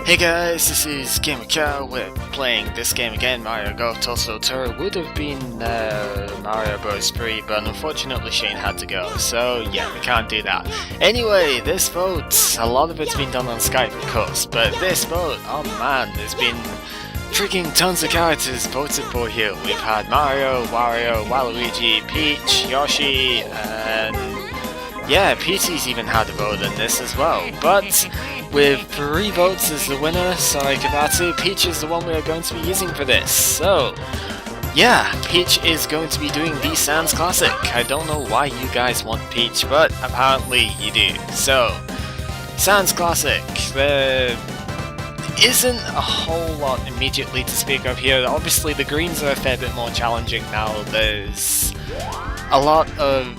Hey guys, this is gamercal. We're playing this game again. Mario Golf Toadstool Tour would have been Mario Bros. 3, but unfortunately Shane had to go, so yeah, we can't do that. Anyway, this vote, a lot of it's been done on Skype of course, but this vote, oh man, there's been freaking tons of characters voted for here. We've had Mario, Wario, Waluigi, Peach, Yoshi, and yeah, Peachy's even had a vote in this as well, but with 3 votes as the winner, sorry Kabatsu, Peach is the one we are going to be using for this. So, yeah, Peach is going to be doing the Sans Classic. I don't know why you guys want Peach, but apparently you do. So, Sans Classic, there isn't a whole lot immediately to speak of here. Obviously the greens are a fair bit more challenging now. There's a lot of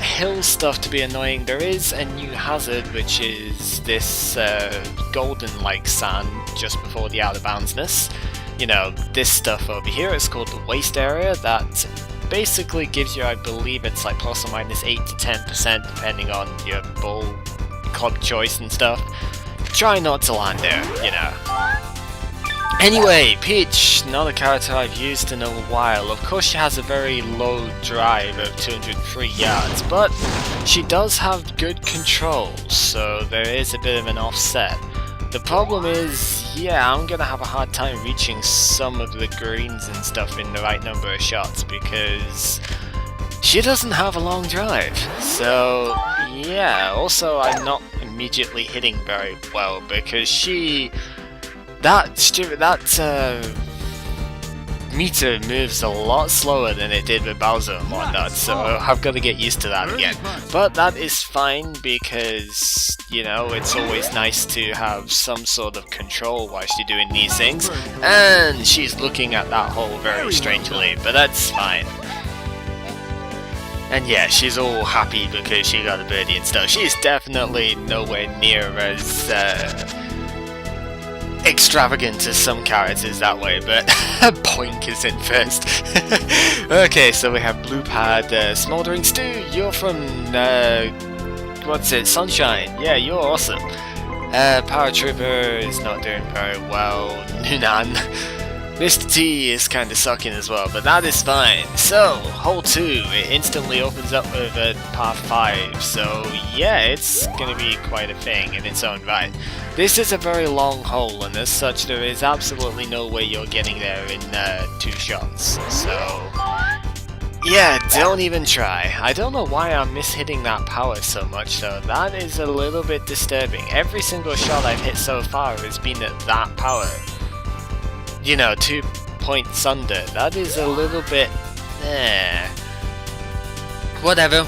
hill stuff to be annoying. There is a new hazard, which is this golden-like sand just before the out-of-boundsness. You know, this stuff over here is called the waste area. That basically gives you, I believe it's like plus or minus 8 to 10% depending on your ball club choice and stuff. Try not to land there, you know. Anyway, Peach, not a character I've used in a while. Of course she has a very low drive of 203 yards, but she does have good control, so there is a bit of an offset. The problem is, yeah, I'm gonna have a hard time reaching some of the greens and stuff in the right number of shots because she doesn't have a long drive. So, yeah, also I'm not immediately hitting very well because that meter moves a lot slower than it did with Bowser and whatnot, so I've got to get used to that again. But that is fine because, you know, it's always nice to have some sort of control whilst you're doing these things. And she's looking at that hole very strangely, but that's fine. And yeah, she's all happy because she got a birdie and stuff. She's definitely nowhere near as extravagant as some characters that way, but Poink is in first. Okay, so we have Blue Pad, Smoldering Stew, you're from, what's it, Sunshine, yeah, you're awesome. Paratrooper is not doing very well, Nunan. Mr. T is kinda sucking as well, but that is fine. So, hole 2, it instantly opens up with a par 5, so yeah, it's gonna be quite a thing in its own right. This is a very long hole, and as such there is absolutely no way you're getting there in 2 shots, so yeah, don't even try. I don't know why I'm mishitting that power so much though, that is a little bit disturbing. Every single shot I've hit so far has been at that power. You know, 2 points under. That is a little bit... Whatever.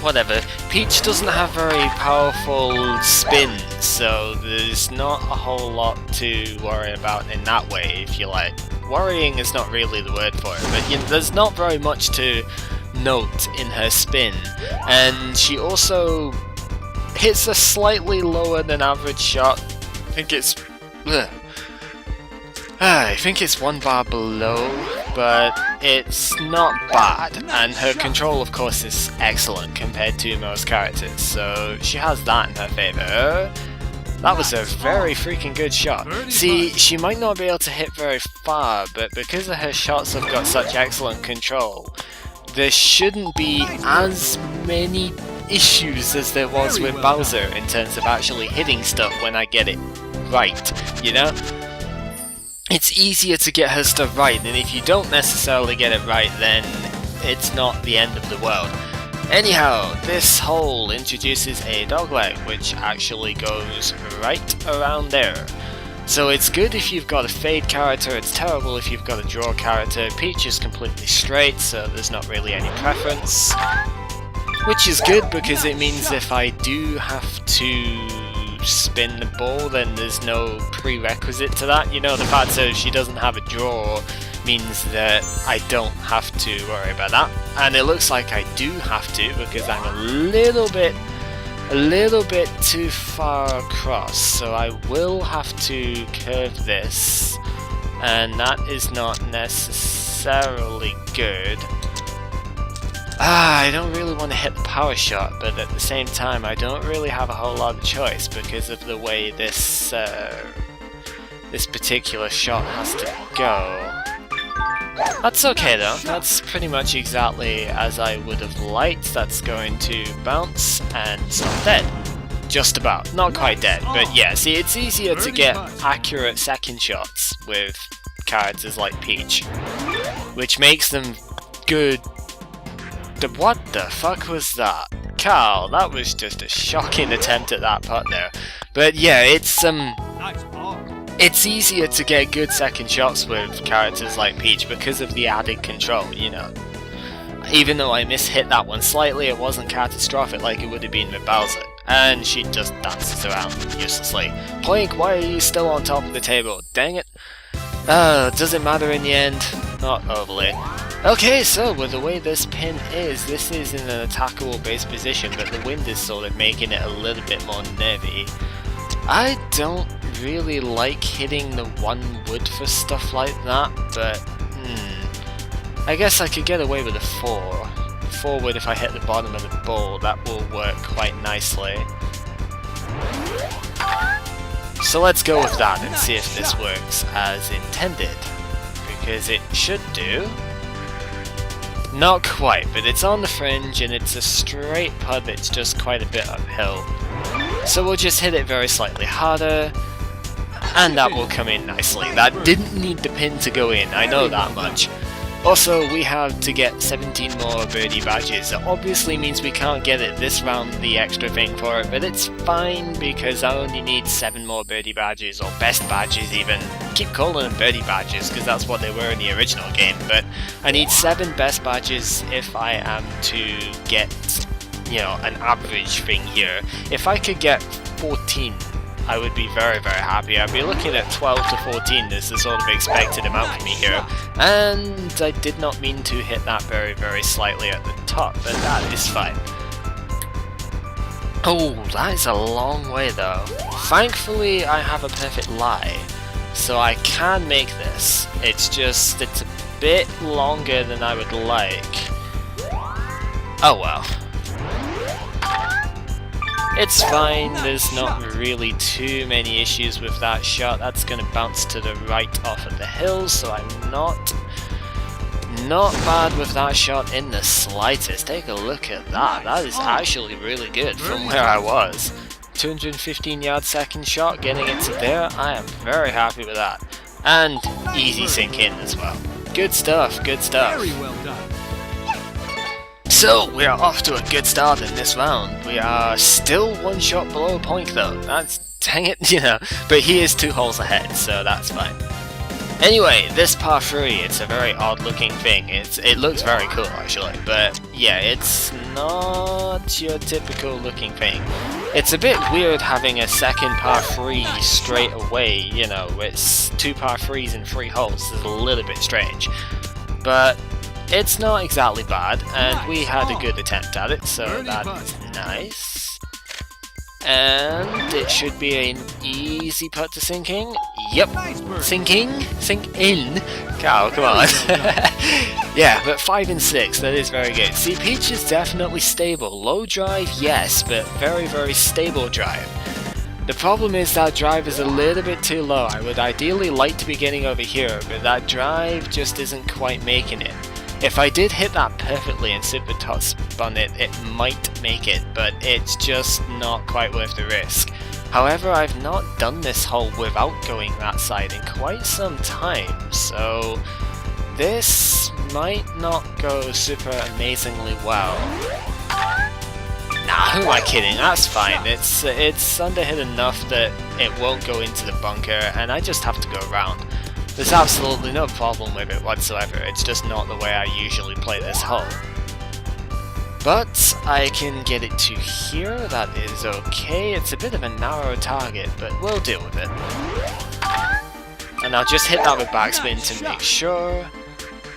Peach doesn't have very powerful spins, so there's not a whole lot to worry about in that way, if you like. Worrying is not really the word for it, but you know, there's not very much to note in her spin. And she also hits a slightly lower than average shot. I think it's 1 bar below, but it's not bad, and her control of course is excellent compared to most characters, so she has that in her favour. That was a very freaking good shot. See, she might not be able to hit very far, but because her shots have got such excellent control, there shouldn't be as many issues as there was with Bowser in terms of actually hitting stuff when I get it right, you know? It's easier to get her stuff right, and if you don't necessarily get it right, then it's not the end of the world. Anyhow, this hole introduces a dogleg, which actually goes right around there. So it's good if you've got a fade character, it's terrible if you've got a draw character. Peach is completely straight, so there's not really any preference. Which is good because it means if I do have to spin the ball, then there's no prerequisite to that. You know, the fact that she doesn't have a draw means that I don't have to worry about that. And it looks like I do have to because I'm a little bit too far across, so I will have to curve this, and that is not necessarily good. I don't really want to hit the power shot, but at the same time I don't really have a whole lot of choice because of the way this this particular shot has to go. That's okay though, that's pretty much exactly as I would have liked. That's going to bounce and stop dead. Just about, not quite dead, but yeah, see, it's easier to get accurate second shots with characters like Peach, which makes them good. What the fuck was that? Carl, that was just a shocking attempt at that putt there. But yeah, it's easier to get good second shots with characters like Peach because of the added control, you know. Even though I mishit that one slightly, it wasn't catastrophic like it would have been with Bowser. And she just dances around uselessly. Plank, why are you still on top of the table? Dang it. Does it matter in the end? Not overly. Okay, so with the way this pin is, this is in an attackable base position, but the wind is sort of making it a little bit more nervy. I don't really like hitting the 1 wood for stuff like that, but I guess I could get away with a 4. 4 wood if I hit the bottom of the ball, that will work quite nicely. So let's go with that and see if this works as intended, because it should do. Not quite, but it's on the fringe and it's a straight putt that's just quite a bit uphill. So we'll just hit it very slightly harder, and that will come in nicely. That didn't need the pin to go in, I know that much. Also, we have to get 17 more birdie badges. It obviously means we can't get it this round, the extra thing for it, but it's fine because I only need 7 more birdie badges, or best badges even. Keep calling them birdie badges because that's what they were in the original game, but I need 7 best badges if I am to get, you know, an average thing here. If I could get 14, I would be very, very happy. I'd be looking at 12 to 14 as the sort of expected amount for me here. And I did not mean to hit that very, very slightly at the top, but that is fine. Oh, that is a long way though. Thankfully, I have a perfect lie, so I can make this. It's a bit longer than I would like. Oh well. It's fine, there's not really too many issues with that shot. That's going to bounce to the right off of the hill, so I'm not bad with that shot in the slightest. Take a look at that, that is actually really good from where I was. 215 yard second shot, getting it to there, I am very happy with that. And easy sink in as well. Good stuff, good stuff. Very well done. So, we are off to a good start in this round. We are still 1 shot below Poink though. That's, dang it, you know. But he is 2 holes ahead, so that's fine. Anyway, this par 3, it's a very odd looking thing. It looks very cool actually, but yeah, it's not your typical looking thing. It's a bit weird having a second par 3 straight away, you know. It's 2 par 3s in 3 holes. It's a little bit strange. But it's not exactly bad, and we had a good attempt at it, so that is nice. And it should be an easy putt to sinking. Yep, sinking, sink in. Cow, come on. Yeah, but 5 and 6, that is very good. See, Peach is definitely stable. Low drive, yes, but very, very stable drive. The problem is that drive is a little bit too low. I would ideally like to be getting over here, but that drive just isn't quite making it. If I did hit that perfectly and super top spun it, it might make it, but it's just not quite worth the risk. However, I've not done this hole without going that side in quite some time, so this might not go super amazingly well. Nah, who am I kidding? That's fine. It's underhit enough that it won't go into the bunker, and I just have to go around. There's absolutely no problem with it whatsoever, it's just not the way I usually play this hole. But I can get it to here, that is okay. It's a bit of a narrow target, but we'll deal with it. And I'll just hit that with backspin to make sure.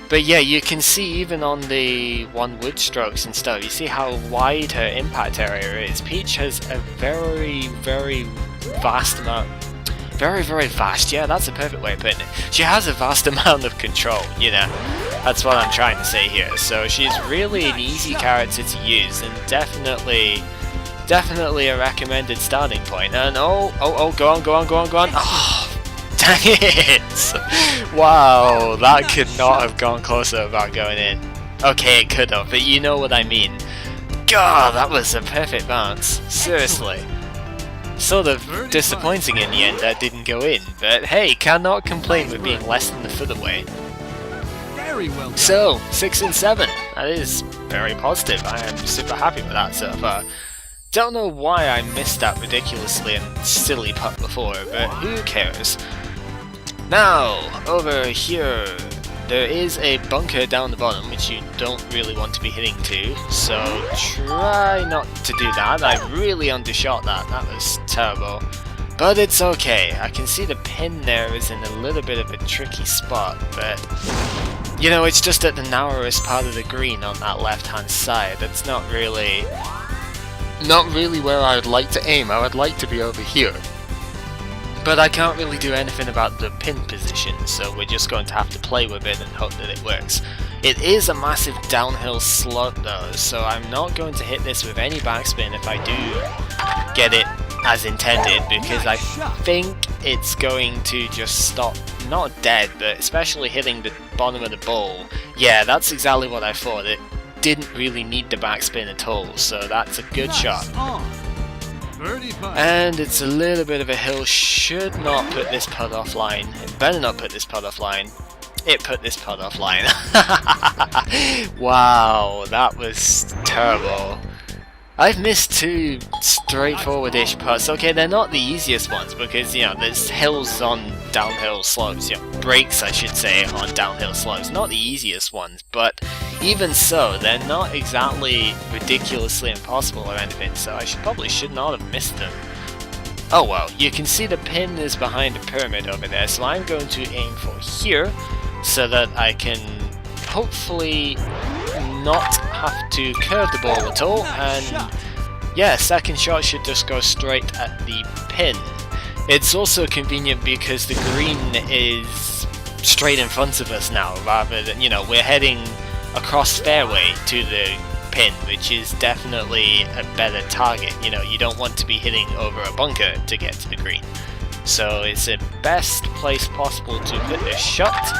But yeah, you can see even on the 1 wood strokes and stuff, you see how wide her impact area is. Peach has a very, very vast amount. Very, very vast, yeah, that's a perfect way of putting it. She has a vast amount of control, you know. That's what I'm trying to say here. So she's really an easy character to use, and definitely a recommended starting point. And oh, go on. Oh, Dang it! Wow, that could not have gone closer without going in. Okay, it could have, but you know what I mean. God, that was a perfect bounce. Seriously. Sort of disappointing in the end that didn't go in, but hey, cannot complain with being less than a foot away. Very well done. So, 6 and 7. That is very positive. I am super happy with that so far. Don't know why I missed that ridiculously and silly putt before, but who cares? Now, over here, there is a bunker down the bottom which you don't really want to be hitting to, so try not to do that. I really undershot that, that was terrible. But it's okay, I can see the pin there is in a little bit of a tricky spot, but you know, it's just at the narrowest part of the green on that left hand side. That's not really where I would like to aim. I would like to be over here. But I can't really do anything about the pin position, so we're just going to have to play with it and hope that it works. It is a massive downhill slope though, so I'm not going to hit this with any backspin if I do get it as intended, because I think it's going to just stop, not dead, but especially hitting the bottom of the bowl. Yeah, that's exactly what I thought. It didn't really need the backspin at all, so that's a good shot. And it's a little bit of a hill, should not put this putt offline. It better not put this putt offline. It put this putt offline. Wow, that was terrible. I've missed two straightforward-ish putts. Okay, they're not the easiest ones because, you know, there's hills on downhill slopes, you know, breaks I should say on downhill slopes. Not the easiest ones, but even so, they're not exactly ridiculously impossible or anything, so I probably should not have missed them. Oh well, you can see the pin is behind a pyramid over there, so I'm going to aim for here so that I can hopefully not have to curve the ball at all, and yeah, second shot should just go straight at the pin. It's also convenient because the green is straight in front of us now, rather than, you know, we're heading across fairway to the pin, which is definitely a better target. You know, you don't want to be hitting over a bunker to get to the green. So it's the best place possible to put this shot.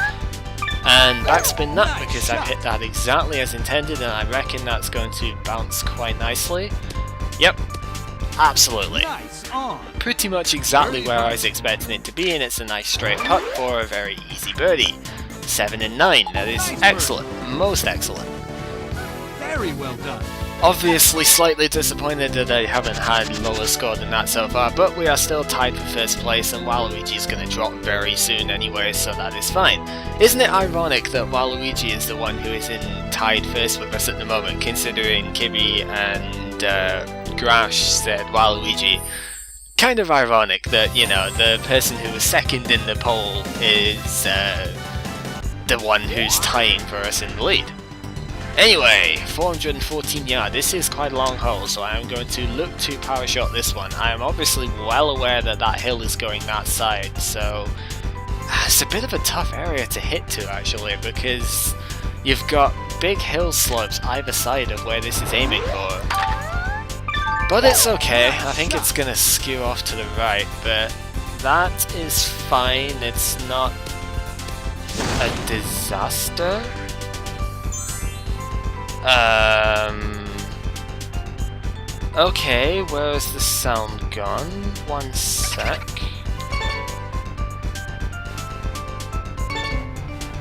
And backspin that because I've hit that exactly as intended, and I reckon that's going to bounce quite nicely. Yep, absolutely. Pretty much exactly where I was expecting it to be, and it's a nice straight putt for a very easy birdie. 7 and 9, that is excellent, most excellent. Very well done. Obviously slightly disappointed that I haven't had lower score than that so far, but we are still tied for first place, and Waluigi's going to drop very soon anyway, so that is fine. Isn't it ironic that Waluigi is the one who is in tied first with us at the moment, considering Kibby and Grash said Waluigi? Kind of ironic that, you know, the person who was second in the poll is the one who's tying for us in the lead. Anyway, 414 yards. This is quite a long hole, so I am going to look to power shot this one. I am obviously well aware that that hill is going that side, so it's a bit of a tough area to hit to actually, because you've got big hill slopes either side of where this is aiming for. But it's okay, I think it's going to skew off to the right, but that is fine, it's not a disaster. Okay, where is the sound gone? One sec.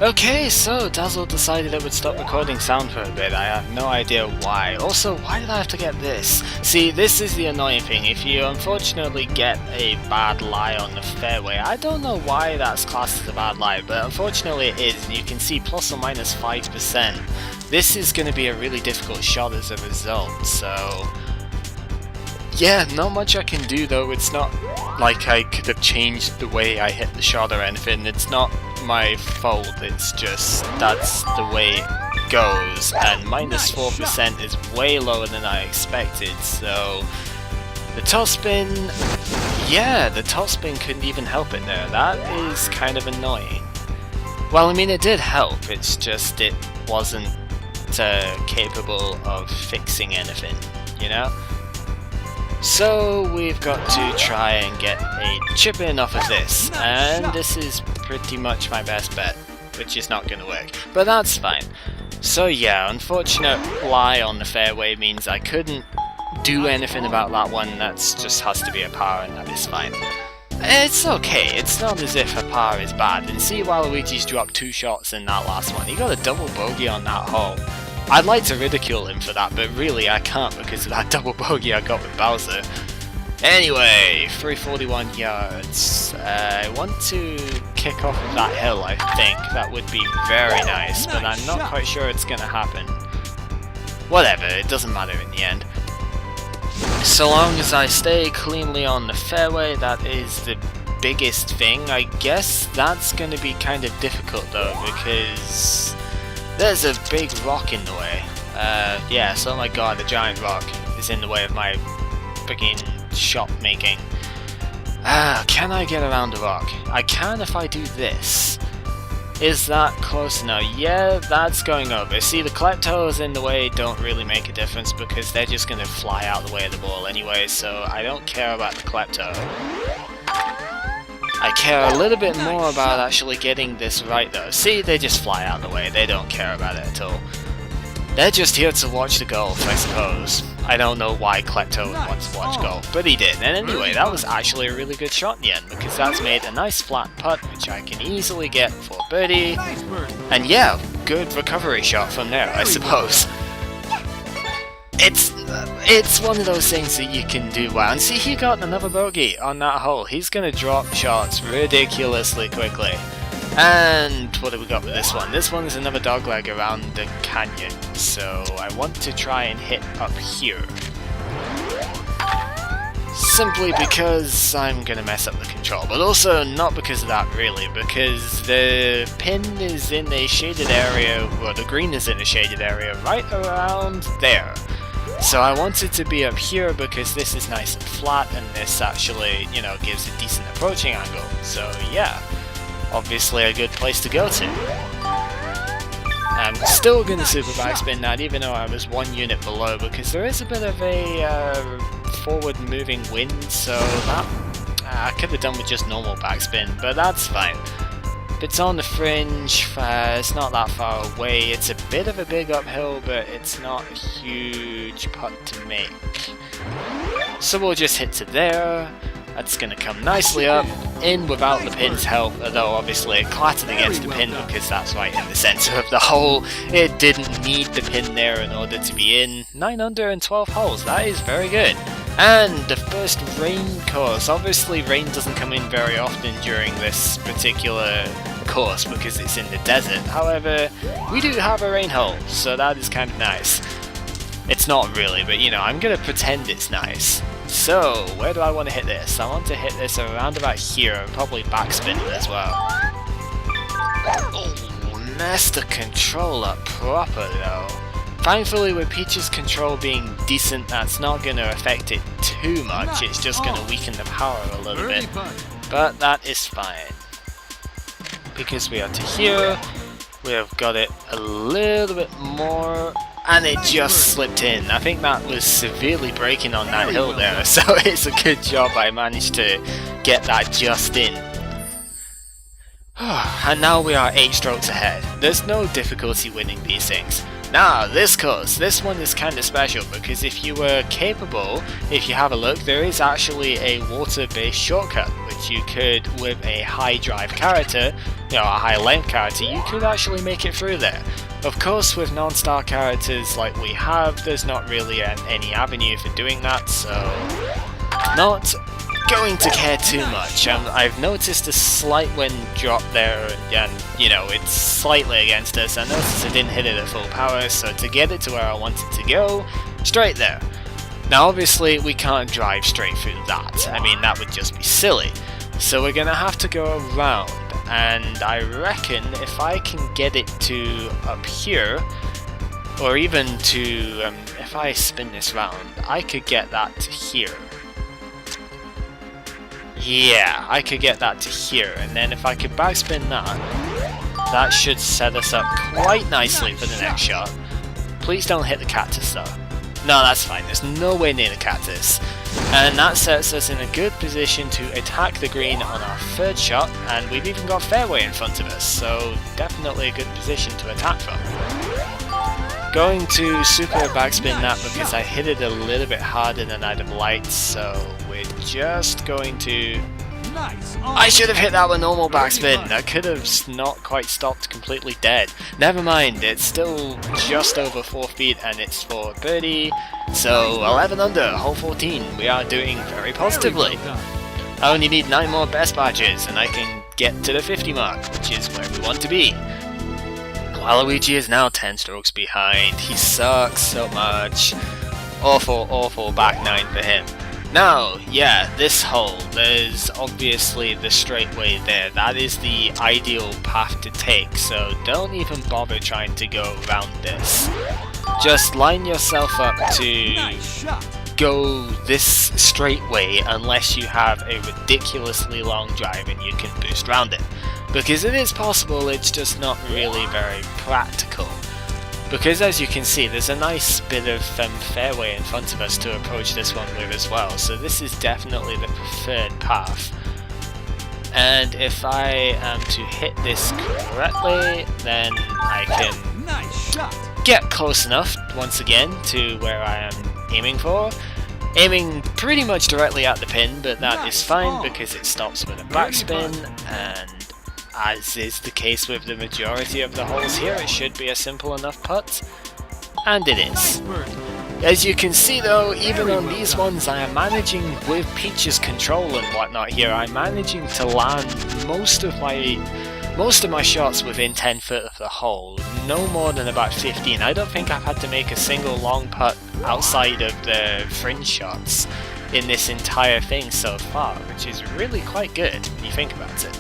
Okay, so Dazzle decided it would stop recording sound for a bit. I have no idea why. Also, why did I have to get this? See, this is the annoying thing. If you unfortunately get a bad lie on the fairway, I don't know why that's classed as a bad lie, but unfortunately it is, and you can see plus or minus 5%. This is going to be a really difficult shot as a result, so yeah, not much I can do though. It's not like I could have changed the way I hit the shot or anything. It's not my fault, it's just that's the way it goes, and minus 4% is way lower than I expected, so the topspin, yeah, the topspin couldn't even help it there. That is kind of annoying. Well, I mean, it did help, it's just it wasn't capable of fixing anything, you know? So we've got to try and get a chip in off of this, and this is pretty much my best bet, which is not going to work, but that's fine. So yeah, unfortunate lie on the fairway means I couldn't do anything about that one. That just has to be a par, and that is fine. It's okay, it's not as if a par is bad, and see Waluigi's dropped 2 shots in that last one. He got a double bogey on that hole. I'd like to ridicule him for that, but really I can't because of that double bogey I got with Bowser. Anyway, 341 yards. I want to kick off of that hill, I think. That would be very nice, but I'm not quite sure it's going to happen. Whatever, it doesn't matter in the end. So long as I stay cleanly on the fairway, that is the biggest thing. I guess that's going to be kind of difficult though, because there's a big rock in the way. Yes, oh my god, the giant rock is in the way of my freaking shot making. Can I get around the rock? I can if I do this. Is that close enough? Yeah, that's going over. See, the Kleptos in the way don't really make a difference because they're just going to fly out the way of the ball anyway, so I don't care about the Klepto. I care a little bit more about actually getting this right though. See, they just fly out the way, they don't care about it at all. They're just here to watch the golf, I suppose. I don't know why Klepto would want to watch golf, but he did. And anyway, that was actually a really good shot in the end, because that's made a nice flat putt, which I can easily get for birdie. And yeah, good recovery shot from there, I suppose. It's one of those things that you can do well. And see, he got another bogey on that hole. He's going to drop shots ridiculously quickly. And what have we got with this one? This one is another dogleg around the canyon, so I want to try and hit up here. Simply because I'm going to mess up the control, but also not because of that really, because the pin is in a shaded area, well the green is in a shaded area right around there. So I want it to be up here because this is nice and flat and this actually, you know, gives a decent approaching angle, so yeah. Obviously a good place to go to. I'm still going to super backspin that even though I was 1 unit below because there is a bit of a forward moving wind, so that I could have done with just normal backspin, but that's fine. It's on the fringe, it's not that far away, it's a bit of a big uphill but it's not a huge putt to make. So we'll just hit to there. That's going to come nicely up, in without the pin's help, although obviously it clattered against the pin because that's right in the centre of the hole. It didn't need the pin there in order to be in. 9 under in 12 holes, that is very good. And the first rain course. Obviously rain doesn't come in very often during this particular course because it's in the desert. However, we do have a rain hole, so that is kind of nice. It's not really, but you know, I'm going to pretend it's nice. So, where do I want to hit this? I want to hit this around about here and probably backspin it as well. Oh, messed the control up proper though. Thankfully with Peach's control being decent, that's not going to affect it too much, it's just going to weaken the power a little bit. But that is fine. Because we are to here, we have got it a little bit more. And it just slipped in. I think that was severely braking on that hill there, so it's a good job I managed to get that just in. And now we are 8 strokes ahead. There's no difficulty winning these things. Now, this course, this one is kind of special because if you were capable, if you have a look, there is actually a water-based shortcut which you could, with a high drive character, you know, a high length character, you could actually make it through there. Of course, with non-star characters like we have, there's not really any avenue for doing that, so not going to care too much. I've noticed a slight wind drop there, and you know, it's slightly against us. I noticed I didn't hit it at full power, so to get it to where I want it to go, straight there. Now obviously we can't drive straight through that, I mean that would just be silly. So we're gonna have to go around, and I reckon if I can get it to up here, or even to, if I spin this round, I could get that to here. Yeah, I could get that to here, and then if I could backspin that, that should set us up quite nicely for the next shot. Please don't hit the cactus though. No, that's fine, there's nowhere near the cactus. And that sets us in a good position to attack the green on our third shot, and we've even got fairway in front of us, so definitely a good position to attack from. Going to super backspin that because I hit it a little bit harder than I'd have liked, so we're just going to... I should have hit that with normal backspin. I could have not quite stopped completely dead. Never mind, it's still just over 4 feet and it's for birdie. So 11 under, hole 14. We are doing very positively. I only need 9 more best badges and I can get to the 50 mark, which is where we want to be. Waluigi is now 10 strokes behind. He sucks so much. Awful, awful back 9 for him. Now, yeah, this hole, there's obviously the straightway there. That is the ideal path to take, so don't even bother trying to go around this. Just line yourself up to go this straightway unless you have a ridiculously long drive and you can boost around it. Because it is possible, it's just not really very practical. Because as you can see, there's a nice bit of fairway in front of us to approach this one with as well, so this is definitely the preferred path. And if I am to hit this correctly, then I can get close enough, once again, to where I am aiming for. Aiming pretty much directly at the pin, but that is fine because it stops with a backspin, and as is the case with the majority of the holes here, it should be a simple enough putt, and it is. As you can see though, even on these ones I am managing, with Peach's control and whatnot here, I'm managing to land most of my shots within 10 foot of the hole, no more than about 15. I don't think I've had to make a single long putt outside of the fringe shots in this entire thing so far, which is really quite good when you think about it.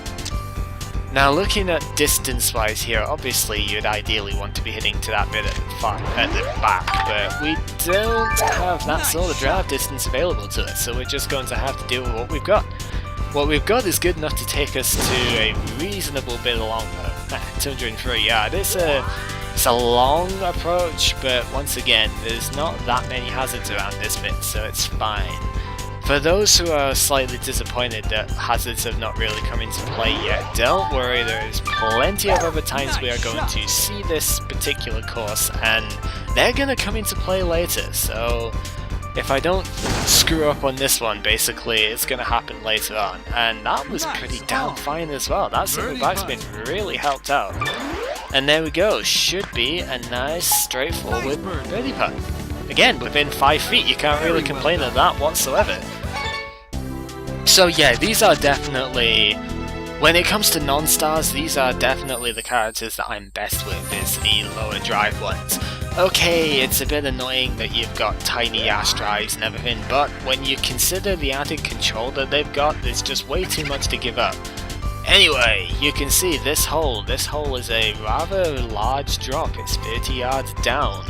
Now looking at distance-wise here, obviously you'd ideally want to be hitting to that bit at the back, but we don't have that sort of drive distance available to us, so we're just going to have to deal with what we've got. What we've got is good enough to take us to a reasonable bit along, 203 yard. It's a long approach, but once again, there's not that many hazards around this bit, so it's fine. For those who are slightly disappointed that hazards have not really come into play yet, don't worry, there's plenty of other times we are going to see this particular course, and they're going to come into play later, so if I don't screw up on this one, basically, it's going to happen later on. And that was pretty damn fine as well. That single backspin really helped out. And there we go, should be a nice, straightforward birdie putt. Again, within 5 feet, you can't really complain of that whatsoever. So yeah, these are definitely, when it comes to non-stars, these are definitely the characters that I'm best with, is the lower drive ones. Okay, it's a bit annoying that you've got tiny ass drives and everything, but when you consider the added control that they've got, there's just way too much to give up. Anyway, you can see this hole is a rather large drop, it's 30 yards down.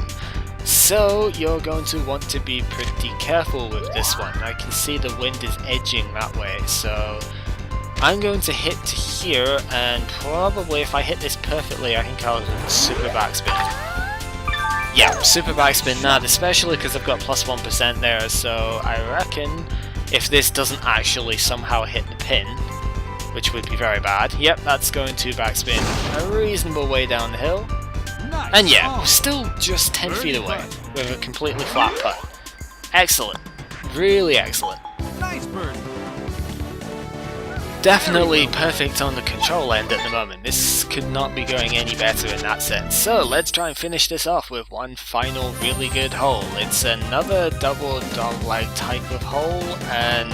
So you're going to want to be pretty careful with this one. I can see the wind is edging that way, so I'm going to hit to here, and probably if I hit this perfectly, I think I'll super backspin. Yeah, super backspin that, especially because I've got plus 1% there, so I reckon if this doesn't actually somehow hit the pin, which would be very bad, yep, that's going to backspin a reasonable way down the hill. And yeah, we're still just 10 feet away with a completely flat putt. Excellent. Really excellent. Nice bird. Definitely perfect on the control end at the moment. This could not be going any better in that sense. So let's try and finish this off with one final really good hole. It's another double dog-leg type of hole, and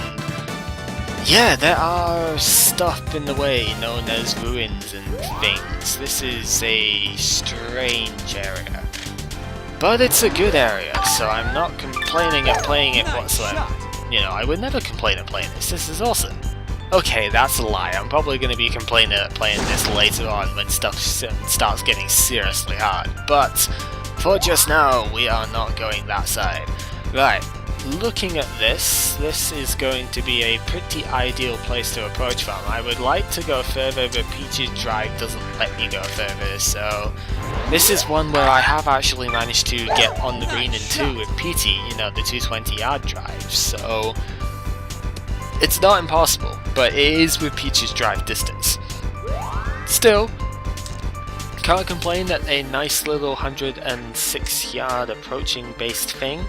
yeah, there are stuff in the way known as ruins and things. This is a strange area. But it's a good area, so I'm not complaining at playing it whatsoever. You know, I would never complain at playing this. This is awesome. Okay, that's a lie. I'm probably going to be complaining at playing this later on when stuff starts getting seriously hard. But for just now, we are not going that side. Right. looking at this is going to be a pretty ideal place to approach from. I would like to go further, but Peach's drive doesn't let me go further, so this is one where I have actually managed to get on the green in 2 with PT, you know, the 220-yard drive, so it's not impossible, but it is with Peach's drive distance. Still, can't complain at a nice little 106-yard approaching based thing.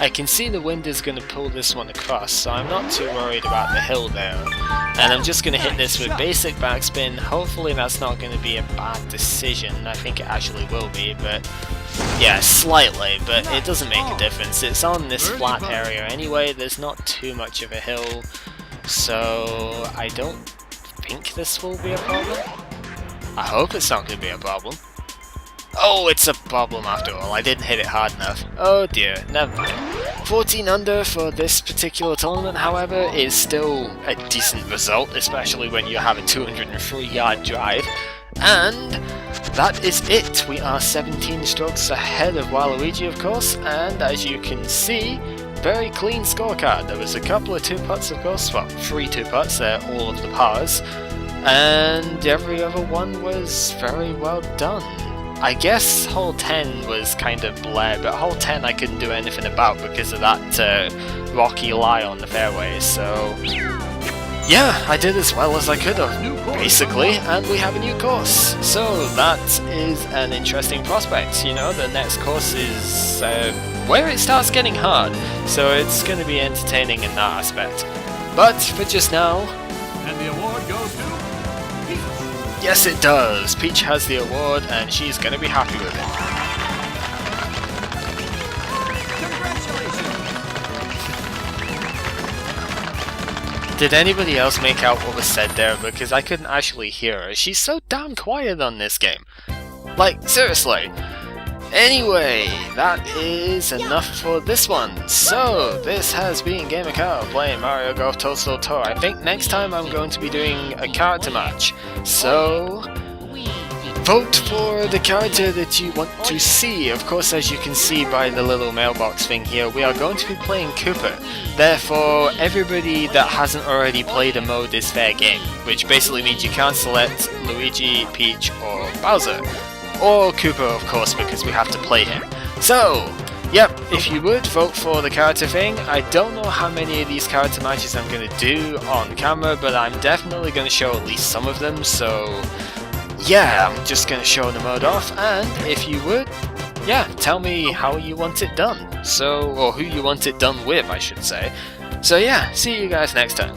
I can see the wind is going to pull this one across, so I'm not too worried about the hill there. And I'm just going to hit this with basic backspin. Hopefully that's not going to be a bad decision. I think it actually will be, but yeah, slightly, but it doesn't make a difference. It's on this flat area anyway, there's not too much of a hill, so I don't think this will be a problem. I hope it's not going to be a problem. Oh, it's a problem after all. I didn't hit it hard enough. Oh dear, never mind. 14 under for this particular tournament, however, is still a decent result, especially when you have a 203-yard drive. And that is it. We are 17 strokes ahead of Waluigi, of course, and as you can see, very clean scorecard. There was a couple of 2-putts, of course, well, 3 2-putts, they're all of the pars. And every other one was very well done. I guess hole 10 was kind of bleh, but hole 10 I couldn't do anything about because of that rocky lie on the fairway, so yeah, I did as well as I could have, basically, and we have a new course. So that is an interesting prospect, you know, the next course is where it starts getting hard, so it's going to be entertaining in that aspect. But for just now, And the award goes to Peach. yes it does! Peach has the award and she's going to be happy with it. Congratulations. Did anybody else make out what was said there? Because I couldn't actually hear her. She's so damn quiet on this game. Like, seriously. Anyway, that is enough for this one. So, this has been gamercal playing Mario Golf Toadstool Tour. I think next time I'm going to be doing a character match. So, vote for the character that you want to see. Of course, as you can see by the little mailbox thing here, we are going to be playing Cooper. Therefore, everybody that hasn't already played a mode is fair game, which basically means you can't select Luigi, Peach, or Bowser. Or Cooper, of course, because we have to play him. So, yep, if you would, vote for the character thing. I don't know how many of these character matches I'm going to do on camera, but I'm definitely going to show at least some of them, so yeah, I'm just going to show the mode off, and if you would, yeah, tell me how you want it done. So, or who you want it done with, I should say. So yeah, see you guys next time.